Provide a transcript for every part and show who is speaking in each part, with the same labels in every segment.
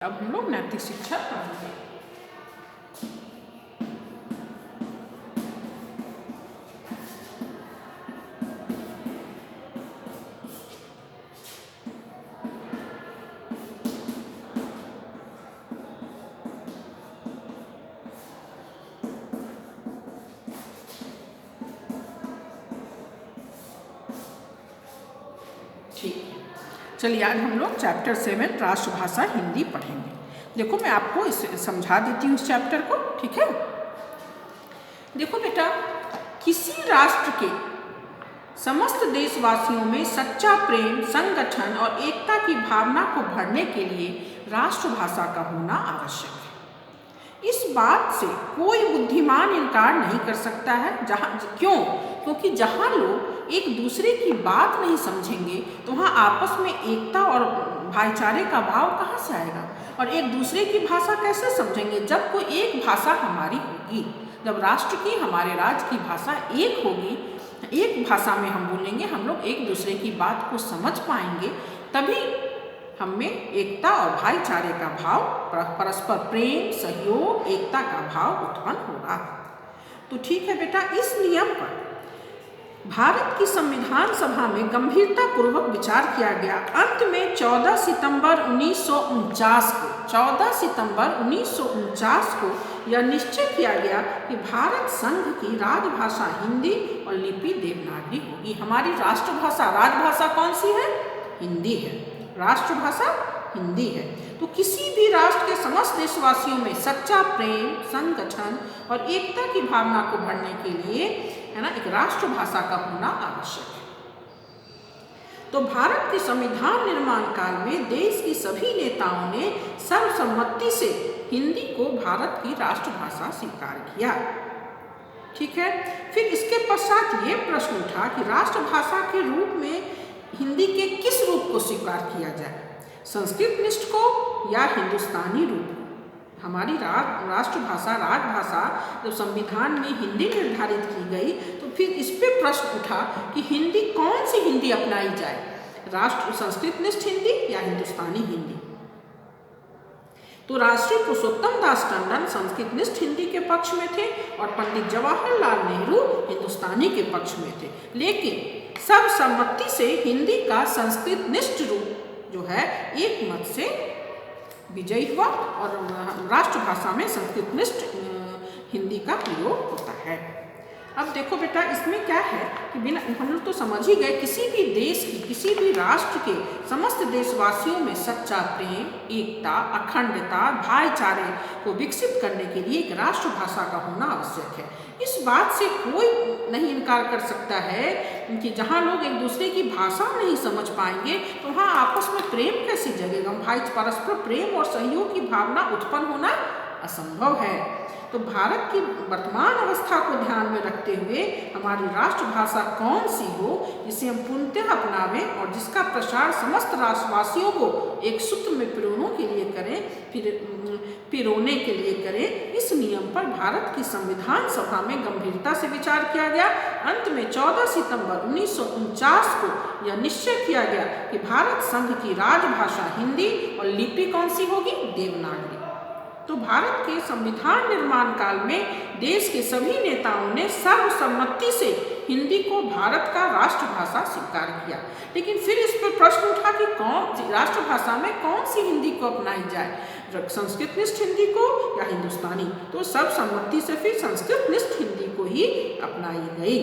Speaker 1: अब हम लोग नैतिक शिक्षा पढ़ेंगे। ठीक है, चलिए आज हम लोग चैप्टर 7 राष्ट्रभाषा हिंदी पढ़ेंगे। देखो मैं आपको इसे समझा देती हूँ इस चैप्टर को, ठीक है। देखो बेटा, किसी राष्ट्र के समस्त देशवासियों में सच्चा प्रेम, संगठन और एकता की भावना को भरने के लिए राष्ट्रभाषा का होना आवश्यक है। इस बात से कोई बुद्धिमान इनकार नहीं कर सकता है। क्योंकि जहाँ लोग एक दूसरे की बात नहीं समझेंगे तो वहाँ आपस में एकता और भाईचारे का भाव कहाँ से आएगा, और एक दूसरे की भाषा कैसे समझेंगे जब कोई एक भाषा हमारी होगी। जब राष्ट्र की, हमारे राज्य की भाषा एक होगी, एक भाषा में हम बोलेंगे, हम लोग एक दूसरे की बात को समझ पाएंगे, तभी हमें एकता और भाईचारे का भाव, परस्पर प्रेम, सहयोग, एकता का भाव उत्पन्न होगा। तो ठीक है बेटा, इस नियम पर भारत की संविधान सभा में गंभीरता पूर्वक विचार किया गया। अंत में 14 सितंबर 1949 को यह निश्चय किया गया कि भारत संघ की राजभाषा हिंदी और लिपि देवनागरी होगी। हमारी राष्ट्रभाषा, राजभाषा कौन सी है? हिंदी है। राष्ट्रभाषा हिंदी है। तो किसी भी राष्ट्र के समस्त देशवासियों में सच्चा प्रेम, संगठन और एकता की भावना को भरने के लिए, है ना, एक राष्ट्रभाषा का होना आवश्यक है। तो भारत के संविधान निर्माण काल में देश की सभी नेताओं ने सर्वसम्मति से हिंदी को भारत की राष्ट्रभाषा स्वीकार किया। ठीक है। फिर इसके पश्चात ये प्रश्न उठा कि राष्ट्रभाषा के रूप में हिंदी के किस रूप को स्वीकार किया जाए, संस्कृत निष्ठ को या हिंदुस्तानी रूप? हमारी राष्ट्रभाषा, राजभाषा जब संविधान में हिंदी निर्धारित की गई तो फिर इस पे प्रश्न उठा कि हिंदी, कौन सी हिंदी अपनाई जाए, संस्कृत निष्ठ हिंदी या हिंदुस्तानी हिंदी? तो राष्ट्रीय पुरुषोत्तम दास टंडन संस्कृत निष्ठ हिंदी के पक्ष में थे और पंडित जवाहरलाल नेहरू हिंदुस्तानी के पक्ष में थे। लेकिन सर्वसम्मति से हिंदी का संस्कृत निष्ठ रूप जो है एक मत से विजयी हुआ और राष्ट्रभाषा में संस्कृत निष्ठ हिंदी का प्रयोग होता है। अब देखो बेटा, इसमें क्या है कि बिना, हम लोग तो समझ ही गए, किसी भी देश की, किसी भी राष्ट्र के समस्त देशवासियों में सच्चा प्रेम, एकता, अखंडता, भाईचारे को विकसित करने के लिए एक राष्ट्रभाषा का होना आवश्यक है। इस बात से कोई नहीं इनकार कर सकता है कि जहाँ लोग एक दूसरे की भाषा नहीं समझ पाएंगे तो वहाँ आपस में प्रेम कैसे जगेगा, परस्पर प्रेम और सहयोग की भावना उत्पन्न होना असंभव है। तो भारत की वर्तमान अवस्था को ध्यान में रखते हुए हमारी राष्ट्रभाषा कौन सी हो जिसे हम पूर्णतः अपनावें और जिसका प्रसार समस्त राष्ट्रवासियों को एक सूत्र में पिरोने के लिए करें, इस नियम पर भारत की संविधान सभा में गंभीरता से विचार किया गया। अंत में 14 सितंबर 1949 को यह निश्चय किया गया कि भारत संघ की राजभाषा हिंदी और लिपि कौन सी होगी? देवनागरी। तो भारत के संविधान निर्माण काल में देश के सभी नेताओं ने सर्वसम्मति से हिंदी को भारत का राष्ट्रभाषा स्वीकार किया। लेकिन फिर इस पर प्रश्न उठा कि कौन राष्ट्रभाषा में कौन सी हिंदी को अपनाई जाए, संस्कृत निष्ठ हिंदी को या हिंदुस्तानी? तो सर्वसम्मति से फिर संस्कृत निष्ठ हिंदी को ही अपनाई गई।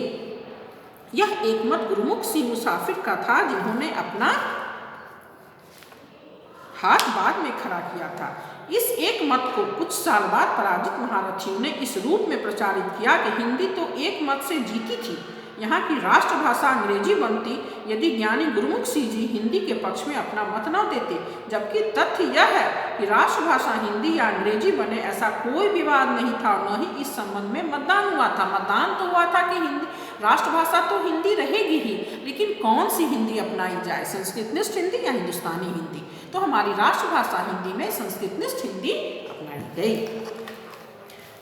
Speaker 1: यह एकमत गुरुमुख सी मुसाफिर का था जिन्होंने अपना हाथ बाद में खड़ा किया था। इस एक मत को कुछ साल बाद पराजित महारथियों ने इस रूप में प्रचारित किया कि हिंदी तो एक मत से जीती थी, यहाँ की राष्ट्रभाषा अंग्रेजी बनती यदि ज्ञानी गुरुमुख सिंह जी हिंदी के पक्ष में अपना मत न देते। जबकि तथ्य यह है कि राष्ट्रभाषा हिंदी या अंग्रेजी बने, ऐसा कोई विवाद नहीं था और न ही इस संबंध में मतदान हुआ था। मतदान तो हुआ था कि हिंदी राष्ट्रभाषा तो हिंदी रहेगी ही, लेकिन कौन सी हिंदी अपनाई जाए, संस्कृत निष्ठ हिंदी या हिंदुस्तानी हिंदी? तो हमारी राष्ट्रभाषा हिंदी में संस्कृत निष्ठ हिंदी अपनाई गई।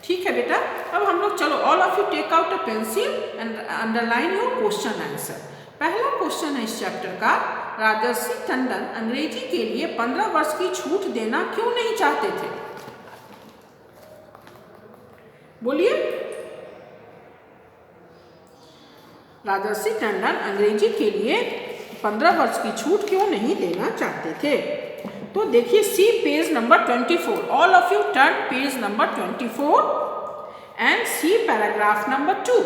Speaker 1: ठीक है बेटा, अब हम लोग चलो, all of you take out a pencil and underline your question answer. पहला क्वेश्चन है इस चैप्टर का, राजर्षि टंडन अंग्रेजी के लिए 15 वर्ष की छूट देना क्यों नहीं चाहते थे? बोलिए। राजर्षि टंडन अंग्रेजी के लिए 15 वर्ष की छूट क्यों नहीं देना चाहते थे? तो देखिए see page number 24, all of you turn page number 24 and see paragraph number 2।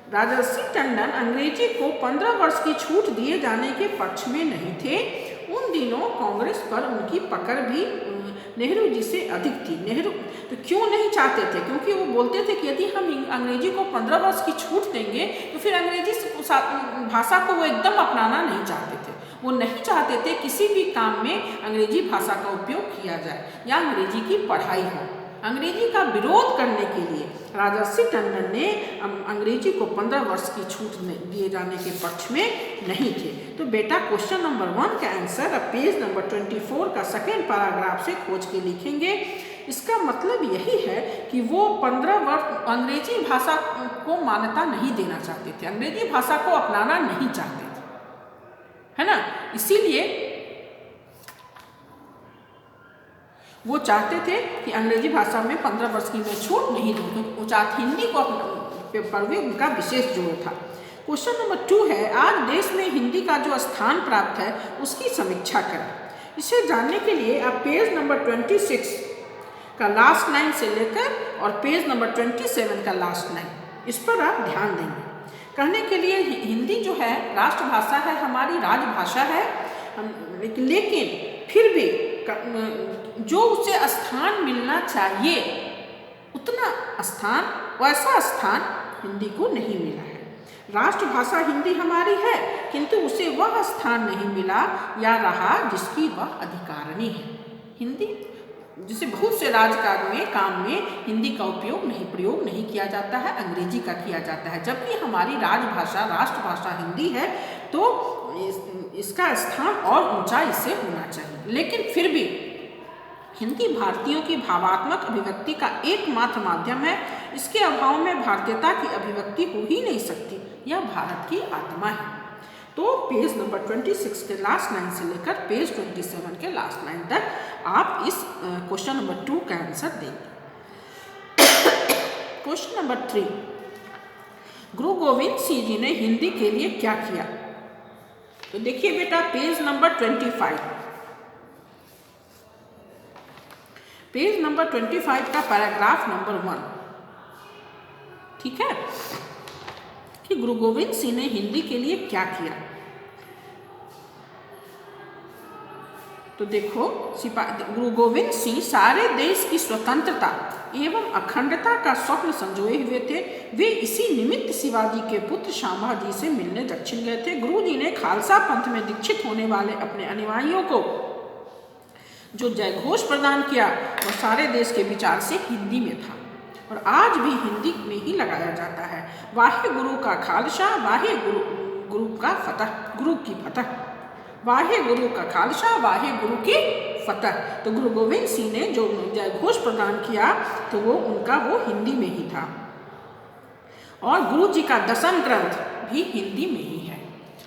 Speaker 1: Rajarshi Tandon अंग्रेजी को 15 वर्ष की छूट दिए जाने के पक्ष में नहीं थे। उन दिनों कांग्रेस पर उनकी पकड़ भी नेहरू जी से अधिक थी। नेहरू तो क्यों नहीं चाहते थे? क्योंकि वो बोलते थे कि यदि हम अंग्रेजी को 15 वर्ष की छूट देंगे तो फिर अंग्रेजी भाषा को वो एकदम अपनाना नहीं चाहते थे। वो नहीं चाहते थे किसी भी काम में अंग्रेजी भाषा का उपयोग किया जाए या अंग्रेजी की पढ़ाई हो। अंग्रेजी का विरोध करने के लिए राजर्षि टंडन ने अंग्रेजी को 15 वर्ष की छूट दिए जाने के पक्ष में नहीं थे। तो बेटा क्वेश्चन नंबर 1 का आंसर अब पेज नंबर 24 का सेकेंड पैराग्राफ से खोज के लिखेंगे। इसका मतलब यही है कि वो 15 वर्ष अंग्रेजी भाषा को मान्यता नहीं देना चाहते थे, अंग्रेजी भाषा को अपनाना नहीं चाहते थे, है ना। इसीलिए वो चाहते थे कि अंग्रेजी भाषा में 15 वर्ष की मैं छूट नहीं दूँ, क्योंकि वो चाहते हिंदी को पर भी उनका विशेष जोर था। क्वेश्चन नंबर 2 है, आज देश में हिंदी का जो स्थान प्राप्त है उसकी समीक्षा करें। इसे जानने के लिए आप पेज नंबर 26 का लास्ट लाइन से लेकर और पेज नंबर 27 का लास्ट लाइन, इस पर आप ध्यान देंगे। कहने के लिए हिंदी जो है राष्ट्रभाषा है, हमारी राजभाषा है, लेकिन फिर भी जो उसे स्थान मिलना चाहिए उतना स्थान, वैसा स्थान हिंदी को नहीं मिला है। राष्ट्रभाषा हिंदी हमारी है, किंतु उसे वह स्थान नहीं मिला या रहा जिसकी वह अधिकारिणी है। हिंदी जिसे बहुत से राजकाज में काम में हिंदी का प्रयोग नहीं किया जाता है, अंग्रेजी का किया जाता है। जबकि हमारी राजभाषा राष्ट्रभाषा हिंदी है तो इसका स्थान और ऊंचा इससे होना चाहिए। लेकिन फिर भी हिंदी भारतीयों की भावात्मक अभिव्यक्ति का एकमात्र माध्यम है। इसके अभाव में भारतीयता की अभिव्यक्ति हो ही नहीं सकती। यह भारत की आत्मा है। तो पेज नंबर 26 के लास्ट लाइन से लेकर पेज 27 के लास्ट लाइन तक आप इस क्वेश्चन नंबर 2 का आंसर देंगे। क्वेश्चन नंबर 3, गुरु गोविंद सिंह जी ने हिंदी के लिए क्या किया? तो देखिए बेटा पेज नंबर 25, पेज नंबर 25 का पैराग्राफ नंबर 1, ठीक है, कि गुरु गोविंद सिंह ने हिंदी के लिए क्या किया। तो देखो गुरु गोविंद सिंह सारे देश की स्वतंत्रता एवं अखंडता का स्वप्न संजोए हुए थे। वे इसी निमित्त शिवाजी के पुत्र संभाजी से मिलने दक्षिण गए थे। गुरु जी ने खालसा पंथ में दीक्षित होने वाले अपने अनुयायियों को जो जयघोष प्रदान किया वह सारे देश के विचार से हिंदी में था और आज भी हिंदी में ही लगाया जाता है। वाहे गुरु का खालसा, वाहे गुरु का फतह, गुरु की फतह, वाहे गुरु का खालसा, वाहे गुरु की फतह। तो गुरु गोविंद सिंह ने जो जयघोष प्रदान किया तो वो हिंदी में ही था। और गुरु जी का 10म ग्रंथ भी हिंदी में ही है।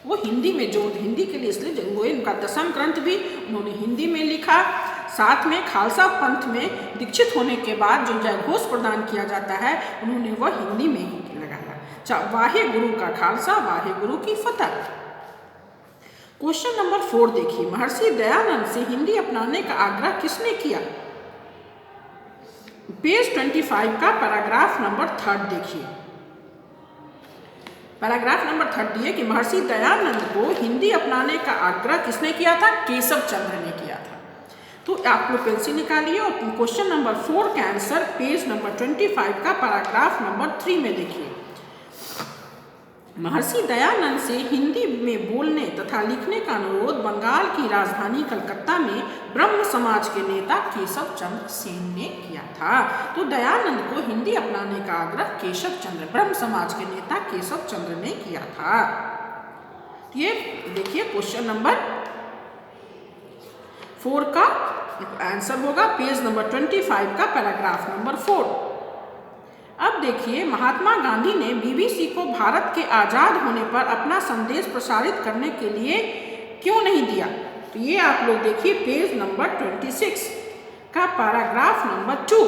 Speaker 1: वो हिंदी में जो हिंदी के लिए इसलिए वो उनका 10म ग्रंथ भी उन्होंने हिंदी में लिखा। साथ में खालसा पंथ में दीक्षित होने के बाद जो जयघोष प्रदान किया जाता है उन्होंने वह हिंदी में ही लगाया। वाहे गुरु का खालसा, वाहे गुरु की फतह। क्वेश्चन नंबर 4 देखिए, महर्षि दयानंद से हिंदी अपनाने का आग्रह किसने किया? पेज 25 का पैराग्राफ नंबर 3 देखिए। पैराग्राफ नंबर 3 दिए कि महर्षि दयानंद को हिंदी अपनाने का आग्रह किसने किया था? केशव चंद्र ने किया था। तो आप लोग पेंसिल निकालिए और क्वेश्चन नंबर 4 का आंसर पेज नंबर 25 का पैराग्राफ नंबर 3 में देखिए। महर्षि दयानंद से हिंदी में बोलने तथा लिखने का अनुरोध बंगाल की राजधानी कलकत्ता में ब्रह्म समाज के नेता केशव चंद्र सेन ने किया था। तो दयानंद को हिंदी अपनाने का आग्रह केशव चंद्र, ब्रह्म समाज के नेता केशव चंद्र ने किया था। ये देखिए क्वेश्चन नंबर 4 का आंसर होगा पेज नंबर 25 का पैराग्राफ नंबर 4। अब देखिए, महात्मा गांधी ने बीबीसी को भारत के आज़ाद होने पर अपना संदेश प्रसारित करने के लिए क्यों नहीं दिया? तो ये आप लोग देखिए पेज नंबर 26 का पैराग्राफ नंबर 2।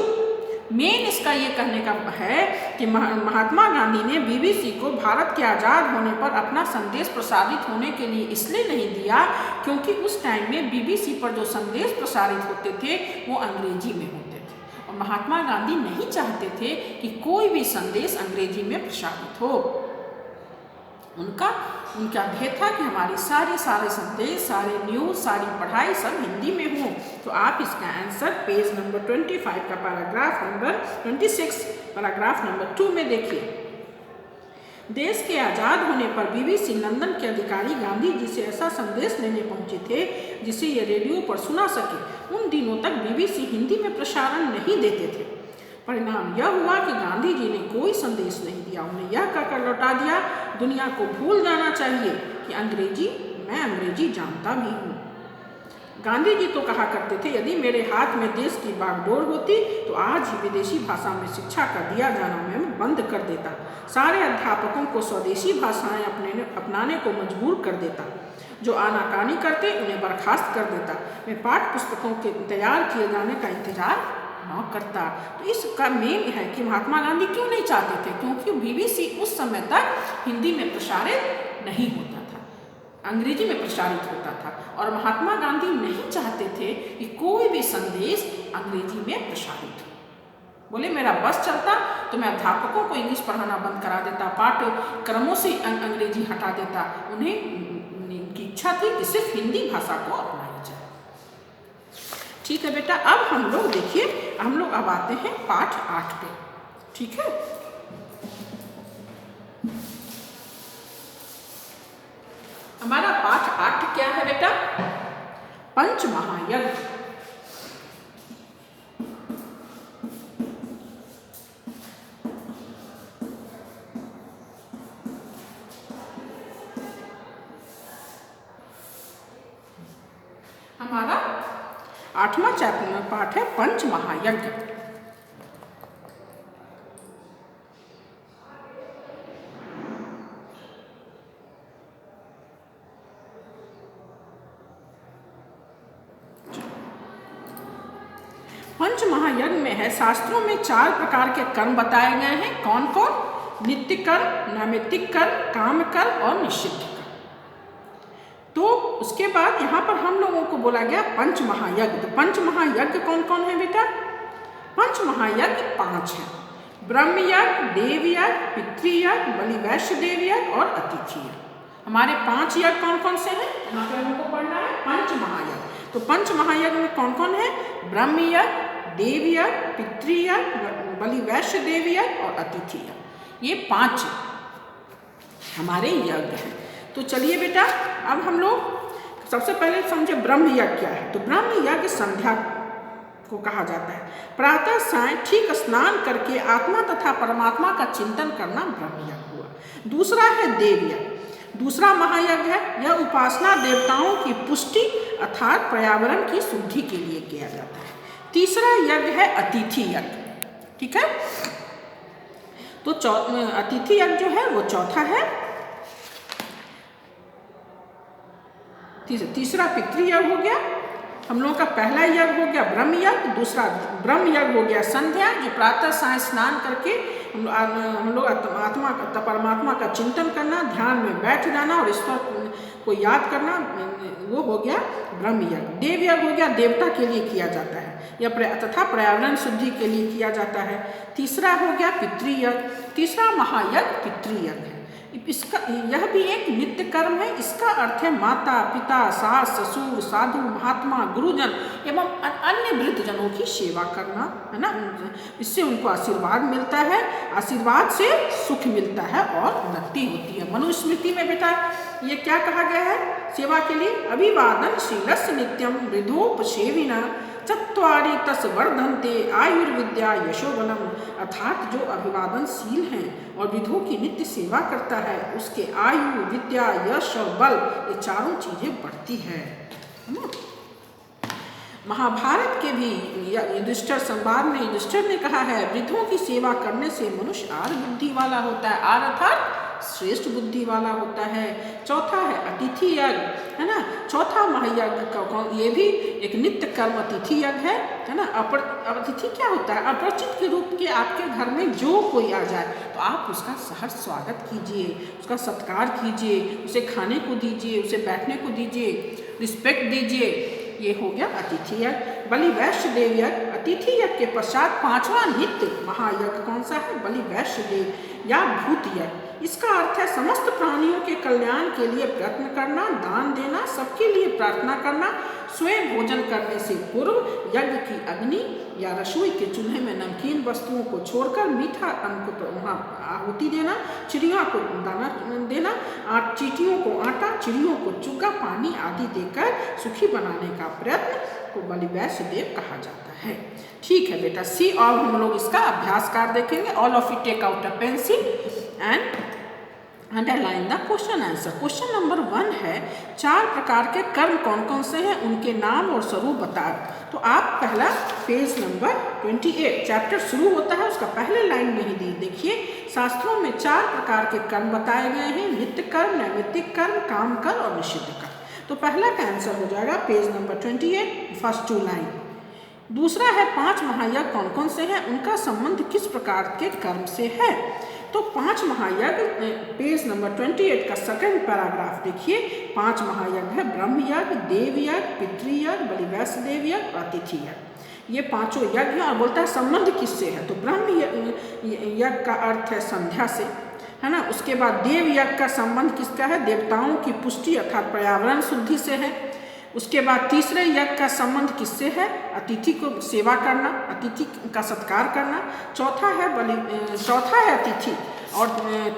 Speaker 1: मेन इसका ये कहने का है कि महात्मा गांधी ने बीबीसी को भारत के आज़ाद होने पर अपना संदेश प्रसारित होने के लिए इसलिए नहीं दिया क्योंकि उस टाइम में बीबीसी पर जो संदेश प्रसारित होते थे वो अंग्रेजी में होते थे और महात्मा गांधी नहीं चाहते थे कि कोई भी संदेश अंग्रेजी में प्रसारित हो। उनका ध्येय था कि हमारी सारे संदेश, सारे न्यूज़, सारी पढ़ाई सब हिंदी में हो। तो आप इसका आंसर पेज नंबर 25 का पैराग्राफ नंबर 26 पैराग्राफ नंबर 2 में देखिए। देश के आज़ाद होने पर बीबीसी लंदन के अधिकारी गांधी जी से ऐसा संदेश लेने पहुंचे थे जिसे ये रेडियो पर सुना सके। उन दिनों तक बीबीसी हिंदी में प्रसारण नहीं देते थे। परिणाम यह हुआ कि गांधी जी ने कोई संदेश नहीं दिया। उन्हें यह कहकर लौटा दिया, दुनिया को भूल जाना चाहिए कि मैं अंग्रेजी जानता भी हूँ। गांधी जी तो कहा करते थे, यदि मेरे हाथ में देश की बागडोर होती तो आज ही विदेशी भाषा में शिक्षा का दिया जाना मैं बंद कर देता। सारे अध्यापकों को स्वदेशी भाषाएं अपनाने को मजबूर कर देता। जो आनाकानी करते उन्हें बर्खास्त कर देता। मैं पाठ्य पुस्तकों के तैयार किए जाने का इंतजार न करता। तो इसका मेन है कि महात्मा गांधी क्यों नहीं चाहते थे, क्योंकि बीबीसी उस समय तक हिंदी में प्रसारित नहीं होता था, अंग्रेजी में प्रसारित होता था और महात्मा गांधी नहीं चाहते थे कि कोई भी संदेश अंग्रेजी में प्रसारित हो। बोले मेरा बस चलता तो मैं अध्यापकों को इंग्लिश पढ़ाना बंद करा देता, पाठ्यक्रमों से अंग्रेजी हटा देता। उनकी इच्छा थी कि सिर्फ हिंदी भाषा को अपनाई जाए। ठीक है बेटा, अब हम लोग देखिए, हम लोग अब आते हैं पाठ 8 पे। ठीक है, हमारा पाठ 8 क्या है बेटा? पंच महायज्ञ। हमारा 8वां चैप्टर में पाठ है पंच महायज्ञ। पंच महायज्ञ में है, शास्त्रों में 4 प्रकार के कर्म बताए गए हैं। कौन कौन? नित्य कर्म, नैमित्तिक कर्म, काम कर्म और निषिद्ध कर्म। तो उसके बाद यहाँ पर हम लोगों को बोला गया पंच महायज्ञ। तो पंच महायज्ञ कौन कौन है बेटा? पंच महायज्ञ 5 हैं। ब्रह्म यज्ञ, देव यज्ञ, पितृयज्ञ, बलि वैश्य देव यज्ञ और अतिथि यज्ञ। हमारे 5 यज्ञ कौन कौन से हैं? यहाँ पर हमको पढ़ना है पंच महायज्ञ। तो पंच महायज्ञ में कौन कौन है? ब्रह्म यज्ञ, देव यज्ञ, पितृयज्ञ, बलि वैश्य देव यज्ञ और अतिथि यज्ञ। ये 5 हमारे यज्ञ हैं। तो चलिए बेटा, अब हम लोग सबसे पहले समझे ब्रह्म यज्ञ क्या है। तो ब्रह्म यज्ञ संध्या को कहा जाता है। प्रातः सायं ठीक स्नान करके आत्मा तथा परमात्मा का चिंतन करना ब्रह्म यज्ञ हुआ। दूसरा है देव यज्ञ। दूसरा महायज्ञ है, यह उपासना देवताओं की पुष्टि अर्थात पर्यावरण की शुद्धि के लिए किया जाता है। तीसरा यज्ञ है अतिथि यज्ञ। ठीक है, तो अतिथि यज्ञ जो है वो चौथा है। तीसरा पितृयज्ञ हो गया। हम लोगों का पहला यज्ञ हो गया ब्रह्म यज्ञ। दूसरा ब्रह्म यज्ञ हो गया संध्या, जो प्रातः सायं स्नान करके हम लोग आत्मा परमात्मा का चिंतन करना, ध्यान में बैठ जाना और ईश्वर को याद करना, वो हो गया ब्रह्म यज्ञ। देव यज्ञ हो गया, देवता के लिए किया जाता है या तथा पर्यावरण शुद्धि के लिए किया जाता है। तीसरा हो गया पितृयज्ञ। तीसरा महायज्ञ पितृयज्ञ है। इसका यह भी एक नित्य कर्म है। इसका अर्थ है माता पिता, सास ससुर, साधु महात्मा, गुरुजन एवं अन्य वृद्धजनों की सेवा करना, है ना। इससे उनको आशीर्वाद मिलता है, आशीर्वाद से सुख मिलता है और उन्नति होती है। मनुस्मृति में बेटा ये क्या कहा गया है सेवा के लिए? अभिवादन शीलस्य नित्यम वृद्धोपसेविना चत्वारि तस् वर्धन्ते आयुर्विद्या यशोबलम। अर्थात जो अभिवादनशील हैं और विधों की नित्य सेवा करता है उसके आयु, विद्या, यश और बल ये 4 चीजें बढ़ती है ना। महाभारत के भी युधिष्ठिर संवाद में युधिष्ठिर ने कहा है, वृद्धों की सेवा करने से मनुष्य आर बुद्धि वाला होता है। आर अर्थात श्रेष्ठ बुद्धि वाला होता है। चौथा है अतिथि यज्ञ, है ना। चौथा महायज्ञ का ये भी एक नित्य कर्म अतिथि यज्ञ है ना। अतिथि क्या होता है? अपरिचित के रूप के आपके घर में जो कोई आ जाए तो आप उसका सहर्ष स्वागत कीजिए, उसका सत्कार कीजिए, उसे खाने को दीजिए, उसे बैठने को दीजिए, रिस्पेक्ट दीजिए। ये हो गया अतिथि यज्ञ। बलि वैश्य देव यज्ञ। अतिथि यज्ञ के पश्चात पांचवा नित्य महायज्ञ कौन सा है? बलि वैश्य देव या भूत यज्ञ। इसका अर्थ है समस्त प्राणियों के कल्याण के लिए प्रयत्न करना, दान देना, सबके लिए प्रार्थना करना, स्वयं भोजन करने से पूर्व यज्ञ की अग्नि या रसोई के चूल्हे में नमकीन वस्तुओं को छोड़कर मीठा अन्न को वहाँ आहुति देना, चिड़ियों को दाना देना, चींटियों को आटा, चिड़ियों को चुग्गा, पानी आदि देकर सुखी बनाने का प्रयत्न को बलि वैश्य देव कहा जाता है। ठीक है बेटा, सी और हम लोग इसका अभ्यास कार्य देखेंगे। All of you take out a pencil and underline the question answer. Question number 1 है, 4 प्रकार के कर्म कौन कौन से हैं, उनके नाम और स्वरूप बताओ। तो आप पहला पेज नंबर 28 चैप्टर शुरू होता है, उसका पहले लाइन में ही देखिए, शास्त्रों में 4 प्रकार के कर्म बताए गए हैं, नित्य कर्म, नैमित्तिक कर्म, काम कर्म और निषिद्ध कर्म। तो पहला का आंसर हो जाएगा पेज नंबर 28 फर्स्ट 2 लाइन। दूसरा है 5 महायज्ञ कौन कौन से हैं, उनका संबंध किस प्रकार के कर्म से है। तो 5 महायज्ञ पेज नंबर 28 का सेकंड पैराग्राफ देखिए। 5 महायज्ञ है ब्रह्म यज्ञ, देव यज्ञ, पितृयज्ञ, बलि वैश्य देव यज्ञ और अतिथि यज्ञ। ये 5 यज्ञ और बोलता है संबंध किससे है। तो ब्रह्म यज्ञ का अर्थ है संध्या से, है ना। उसके बाद देव यज्ञ का संबंध किसका है? देवताओं की पुष्टि अर्थात पर्यावरण शुद्धि से है। उसके बाद तीसरे यज्ञ का संबंध किससे है? अतिथि को सेवा करना, अतिथि का सत्कार करना। चौथा है अतिथि और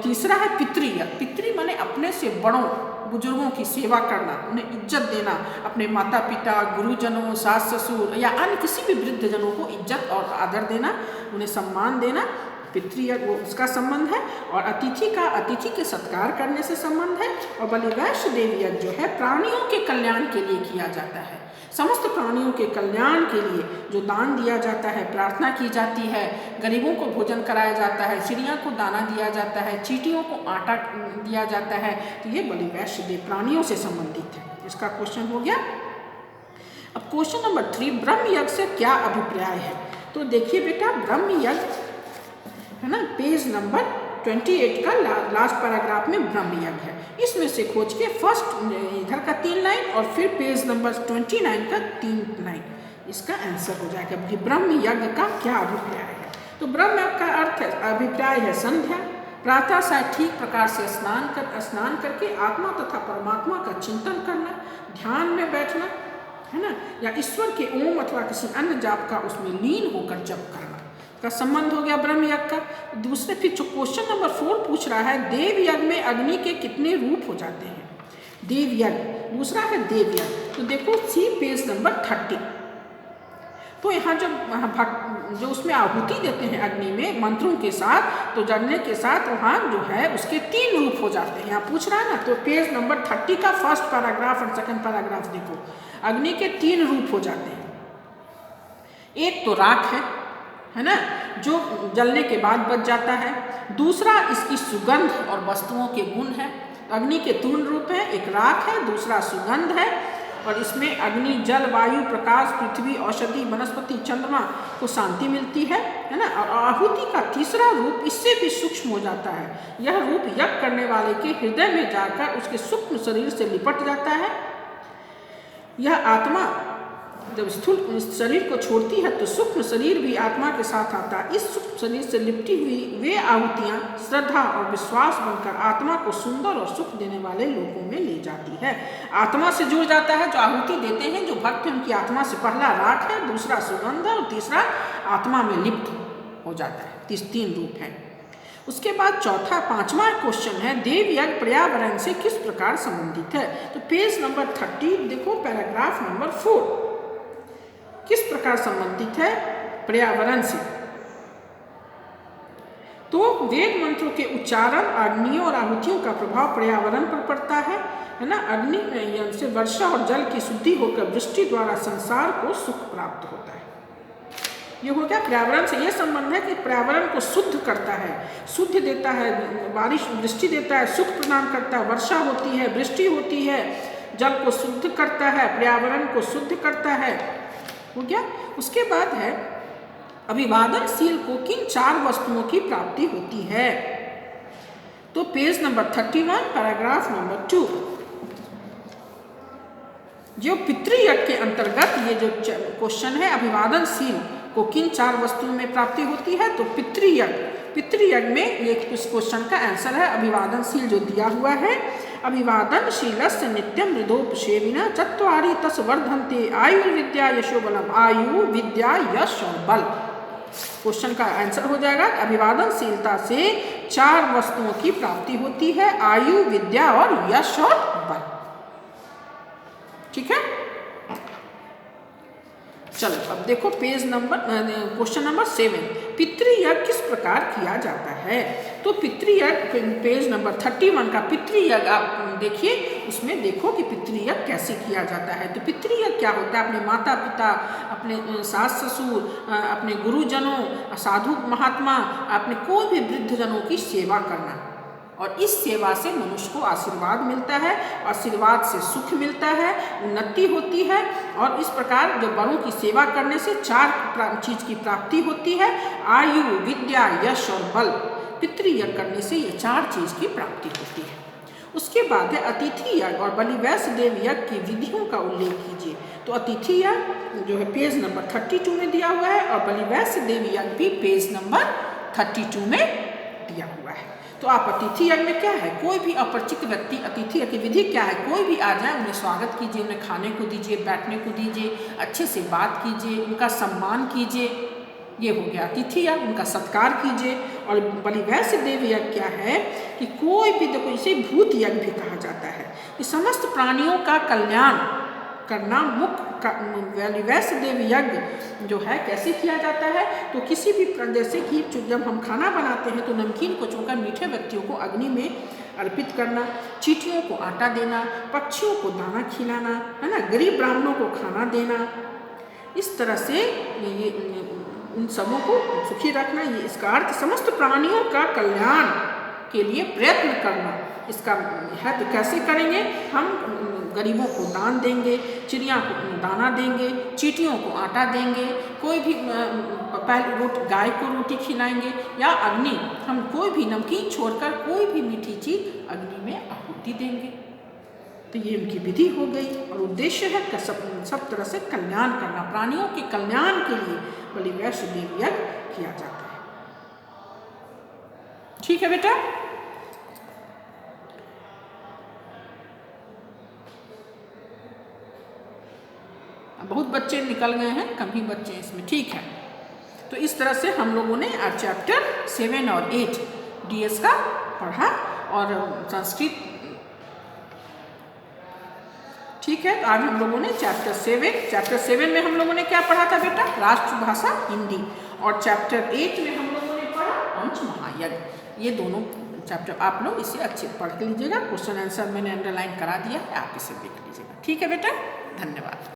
Speaker 1: तीसरा है पितृयज्ञ। पितृ माने अपने से बड़ों बुजुर्गों की सेवा करना, उन्हें इज्जत देना, अपने माता पिता, गुरुजनों, सास ससुर या अन्य किसी भी वृद्धजनों को इज्जत और आदर देना, उन्हें सम्मान देना, पितृयज्ञ वो उसका संबंध है। और अतिथि के सत्कार करने से संबंध है। और बलि वैश्य देव यज्ञ जो है प्राणियों के कल्याण के लिए किया जाता है। समस्त प्राणियों के कल्याण के लिए जो दान दिया जाता है, प्रार्थना की जाती है, गरीबों को भोजन कराया जाता है, चिड़िया को दाना दिया जाता है, चींटियों को आटा दिया जाता है। तो ये बलि वैश्य देव प्राणियों से संबंधित है। इसका क्वेश्चन हो गया। अब क्वेश्चन नंबर 3, ब्रह्म यज्ञ से क्या अभिप्राय है। तो देखिए बेटा, ब्रह्म यज्ञ है ना, पेज नंबर 28 का लास्ट पैराग्राफ में ब्रह्म यज्ञ है। इसमें से खोज के फर्स्ट इधर का 3 लाइन और फिर पेज नंबर 29 का 3 लाइन, इसका आंसर हो जाएगा कि ब्रह्म यज्ञ का क्या अभिप्राय है। तो ब्रह्म यज्ञ का अर्थ है, अभिप्राय है संध्या, प्रातः से ठीक प्रकार से स्नान करके आत्मा तथा परमात्मा का चिंतन करना, ध्यान में बैठना, है ना, या ईश्वर के ओम अथवा किसी अन्य जाप का उसमें लीन होकर जप करना का संबंध हो गया ब्रह्म यज्ञ का। दूसरे फिर जो क्वेश्चन नंबर 4 पूछ रहा है, देव यज्ञ में अग्नि के कितने रूप हो जाते हैं। देव यज्ञ, दूसरा है देव यज्ञ। तो देखो सी पेज नंबर 30। तो यहाँ जो उसमें आहुति देते हैं अग्नि में मंत्रों के साथ, तो जलने के साथ वहाँ जो है उसके 3 रूप हो जाते हैं। यहाँ पूछ रहा है ना, तो पेज नंबर 30 का फर्स्ट पैराग्राफ और सेकंड पैराग्राफ देखो, अग्नि के 3 रूप हो जाते हैं। एक तो राख है ना, जो जलने के बाद बच जाता है। दूसरा इसकी सुगंध और वस्तुओं के गुण है। अग्नि के 3 रूप हैं, एक राख है, दूसरा सुगंध है, और इसमें अग्नि, जल, वायु, प्रकाश, पृथ्वी, औषधि, वनस्पति, चंद्रमा को शांति मिलती है ना। और आहुति का तीसरा रूप इससे भी सूक्ष्म हो जाता है। यह रूप यज्ञ करने वाले के हृदय में जाकर उसके सूक्ष्म शरीर से लिपट जाता है। यह आत्मा जब स्थूल शरीर को छोड़ती है तो सूक्ष्म शरीर भी आत्मा के साथ आता है। इस सूक्ष्म शरीर से लिपटी हुई वे आहुतियाँ श्रद्धा और विश्वास बनकर आत्मा को सुंदर और सुख देने वाले लोकों में ले जाती है। आत्मा से जुड़ जाता है जो आहुति देते हैं, जो भक्त हैं उनकी आत्मा से पहला राख है, दूसरा सुगंध है और तीसरा आत्मा में लिप्त हो जाता है। 3 रूप है। उसके बाद चौथा 5वां क्वेश्चन है, देव यज्ञ पर्यावरण से किस प्रकार संबंधित है। तो पेज नंबर 30 देखो, पैराग्राफ नंबर 4 किस प्रकार संबंधित है पर्यावरण से। तो वेद मंत्रों के उच्चारण, अग्नियों और आहुतियों का प्रभाव पर्यावरण पर पड़ता है ना। अग्नि से वर्षा और जल की शुद्धि होकर वृष्टि द्वारा संसार को सुख प्राप्त होता है। ये हो गया पर्यावरण से ये संबंध है कि पर्यावरण को शुद्ध करता है, शुद्ध देता है, बारिश वृष्टि देता है, सुख प्रदान करता है, वर्षा होती है, वृष्टि होती है, जल को शुद्ध करता है, पर्यावरण को शुद्ध करता है। हो गया। उसके बाद है अभिवादनशील को किन 4 वस्तुओं की प्राप्ति होती है। तो पेज नंबर 31 पैराग्राफ नंबर 2, जो पितृयज्ञ के अंतर्गत ये जो क्वेश्चन है, अभिवादनशील को किन 4 वस्तुओं में प्राप्ति होती है। तो पितृयज्ञ में ये उस क्वेश्चन का आंसर है अभिवादनशील जो दिया हुआ है। अभिवादनशीलस्य नित्यं मृदोपसेविना चत्वारि तस् वर्धन्ते आयुर्विद्या यशोबलम। आयु, विद्या, यश और बल। क्वेश्चन का आंसर हो जाएगा अभिवादनशीलता से 4 वस्तुओं की प्राप्ति होती है, आयु, विद्या और यश और बल। ठीक है। चलो अब देखो पेज नंबर क्वेश्चन नंबर 7, पितृयज्ञ किस प्रकार किया जाता है। तो पितृयज्ञ पेज नंबर 31 का पितृयज्ञ आप देखिए, उसमें देखो कि पितृयज्ञ कैसे किया जाता है। तो पितृयज्ञ क्या होता है, अपने माता पिता, अपने सास ससुर, अपने गुरुजनों, साधु महात्मा, अपने कोई भी वृद्धजनों की सेवा करना, और इस सेवा से मनुष्य को आशीर्वाद मिलता है, आशीर्वाद से सुख मिलता है, उन्नति होती है। और इस प्रकार जो बड़ों की सेवा करने से 4 चीज़ की प्राप्ति होती है, आयु, विद्या, यश और बल। पितृयज्ञ करने से ये 4 चीज़ की प्राप्ति होती है। उसके बाद है अतिथि यज्ञ और बलिवैश्य देव यज्ञ की विधियों का उल्लेख कीजिए। तो अतिथि यज्ञ जो है पेज नंबर 32 में दिया हुआ है, और बलिवैश्य देव यज्ञ भी पेज नंबर 32 में दिया हुआ है। तो आप अतिथि यज्ञ में क्या है, कोई भी अपरिचित व्यक्ति, अतिथि की विधि क्या है, कोई भी आ जाए उन्हें स्वागत कीजिए, उन्हें खाने को दीजिए, बैठने को दीजिए, अच्छे से बात कीजिए, उनका सम्मान कीजिए। ये हो गया अतिथि यज्ञ, उनका सत्कार कीजिए। और बलिवैश्य देव यज्ञ क्या है कि कोई भी, देखो इसे भूत यज्ञ भी कहा जाता है, कि समस्त प्राणियों का कल्याण करना मुख्य बलिवैश्य देव यज्ञ जो है कैसे किया जाता है। तो किसी भी जैसे कि जब हम खाना बनाते हैं तो नमकीन को चुनकर मीठे व्यक्तियों को अग्नि में अर्पित करना, चींटियों को आटा देना, पक्षियों को दाना खिलाना, है ना, गरीब ब्राह्मणों को खाना देना, इस तरह से ये उन सबों को सुखी रखना। ये इसका अर्थ समस्त प्राणियों का कल्याण के लिए प्रयत्न करना इसका है। तो कैसे करेंगे, हम गरीबों को दान देंगे, चिड़िया को दाना देंगे, चींटियों को आटा देंगे, कोई भी पहले गाय को रोटी खिलाएंगे, या अग्नि, हम कोई भी नमकीन छोड़कर कोई भी मीठी चीज अग्नि में आहुति देंगे। तो ये उनकी विधि हो गई, और उद्देश्य है कि सब तरह से कल्याण करना, प्राणियों के कल्याण के लिए बलिवैश्य देव यज्ञ किया जाता है। ठीक है बेटा। बहुत बच्चे निकल गए हैं, कम ही बच्चे इसमें। ठीक है। तो इस तरह से हम लोगों ने आज चैप्टर 7 और 8 डीएस का पढ़ा, और संस्कृत। ठीक है। तो आज हम लोगों ने चैप्टर 7 में हम लोगों ने क्या पढ़ा था बेटा, राष्ट्रभाषा हिंदी। और चैप्टर 8 में हम लोगों ने पढ़ा पंचमहायज्ञ। ये दोनों चैप्टर आप लोग इसे अच्छे पढ़ के लीजिएगा। क्वेश्चन आंसर मैंने अंडरलाइन करा दिया है, आप इसे देख लीजिएगा। ठीक है बेटा, धन्यवाद।